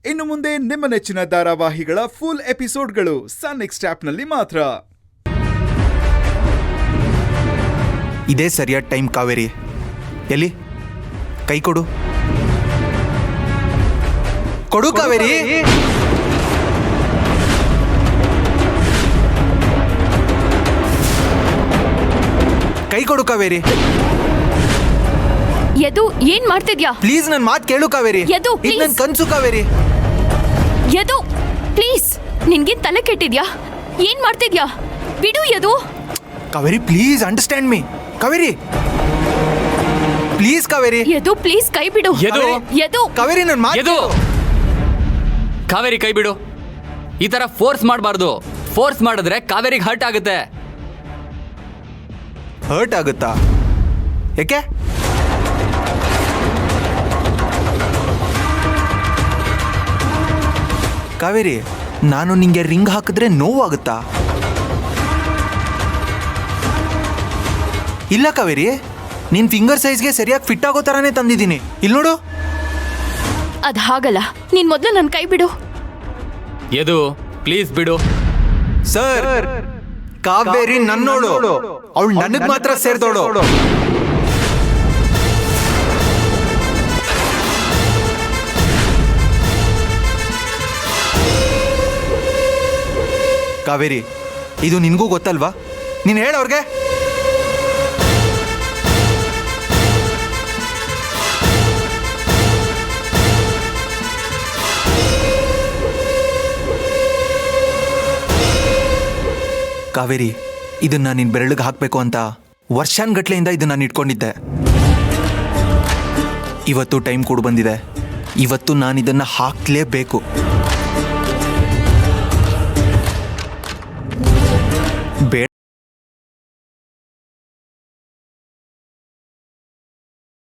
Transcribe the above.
ಇನ್ನು ಮುಂದೆ ನಿಮ್ಮ ನೆಚ್ಚಿನ ಧಾರಾವಾಹಿಗಳ ಫುಲ್ ಎಪಿಸೋಡ್ಗಳು ಸನ್ ನೆಕ್ಸ್ಟ್ ಆಪ್ನಲ್ಲಿ ಮಾತ್ರ. ಇದೇ ಸರಿಯಾದ ಟೈಮ್ ಕಾವೇರಿ. ಎಲ್ಲಿ ಕೈ ಕೊಡು ಕೊಡು ಕಾವೇರಿ. ಕೈ ಕೊಡು ಕಾವೇರಿ. ಯದು ಏನ್ ಮಾಡ್ತಿದ್ಯಾ? ಪ್ಲೀಸ್ ನನ್ ಮಾತು ಕೇಳು ಕಾವೇರಿ. ಯದು, ಇದು ನನ್ ಕನ್ಸು ಕಾವೇರಿ. ಯದು ಪ್ಲೀಸ್, ನಿನ್ಗೆ ತಲೆ ಕೆಟ್ಟಿದ್ಯಾ? ಏನ್ ಮಾಡ್ತಿದ್ಯಾ? ಬಿಡು Yadu. Kaveri please understand me. Kaveri please Kaveri. Yadu please ಕೈ ಬಿಡು. ಯದು ಕಾವೇರಿ ನನ್ ಮಾತು ಯದು, ಕಾವೇರಿ ಕೈ ಬಿಡು. ಈ ತರ ಫೋರ್ಸ್ ಮಾಡಬಾರ್ದು. ಫೋರ್ಸ್ ಮಾಡಿದ್ರೆ ಕಾವೇರಿಗೆ ಹರ್ಟ್ ಆಗುತ್ತೆ. ಹರ್ಟ್ ಆಗುತ್ತಾ? ಯಾಕೆ? ಕಾವೇರಿ, ನಾನು ನಿಂಗೆ ರಿಂಗ್ ಹಾಕಿದ್ರೆ ನೋವಾಗುತ್ತಾ? ಇಲ್ಲ ಕಾವೇರಿ, ನಿನ್ ಫಿಂಗರ್ ಸೈಜ್ಗೆ ಸರಿಯಾಗಿ ಫಿಟ್ ಆಗೋ ಥರನೇ ತಂದಿದ್ದೀನಿ. ಇಲ್ಲಿ ನೋಡು. ಅದ್ ಹಾಗಲ್ಲ, ನೀನ್ ಮೊದ್ಲು ನನ್ ಕೈ ಬಿಡು. ಯದು ಪ್ಲೀಸ್ ಬಿಡು. ಸರ್, ಕಾವೇರಿ ನನ್ನೋಳು, ಅವಳು ನನಗ್ ಮಾತ್ರ ಸೇರ್ದೋಳು. ಕಾವೇರಿ, ಇದು ನಿನ್ಗೂ ಗೊತ್ತಲ್ವಾ? ನೀನ್ ಹೇಳವ್ರಿಗೆ. ಕಾವೇರಿ, ಇದನ್ನ ನಿನ್ ಬೆರಳಿಗೆ ಹಾಕ್ಬೇಕು ಅಂತ ವರ್ಷಾನ್ಗಟ್ಲೆಯಿಂದ ಇದನ್ನ ನಾನು ಇಟ್ಕೊಂಡಿದ್ದೆ. ಇವತ್ತು ಟೈಮ್ ಕೂಡ ಬಂದಿದೆ. ಇವತ್ತು ನಾನು ಇದನ್ನ ಹಾಕ್ಲೇಬೇಕು. ಬೇಡ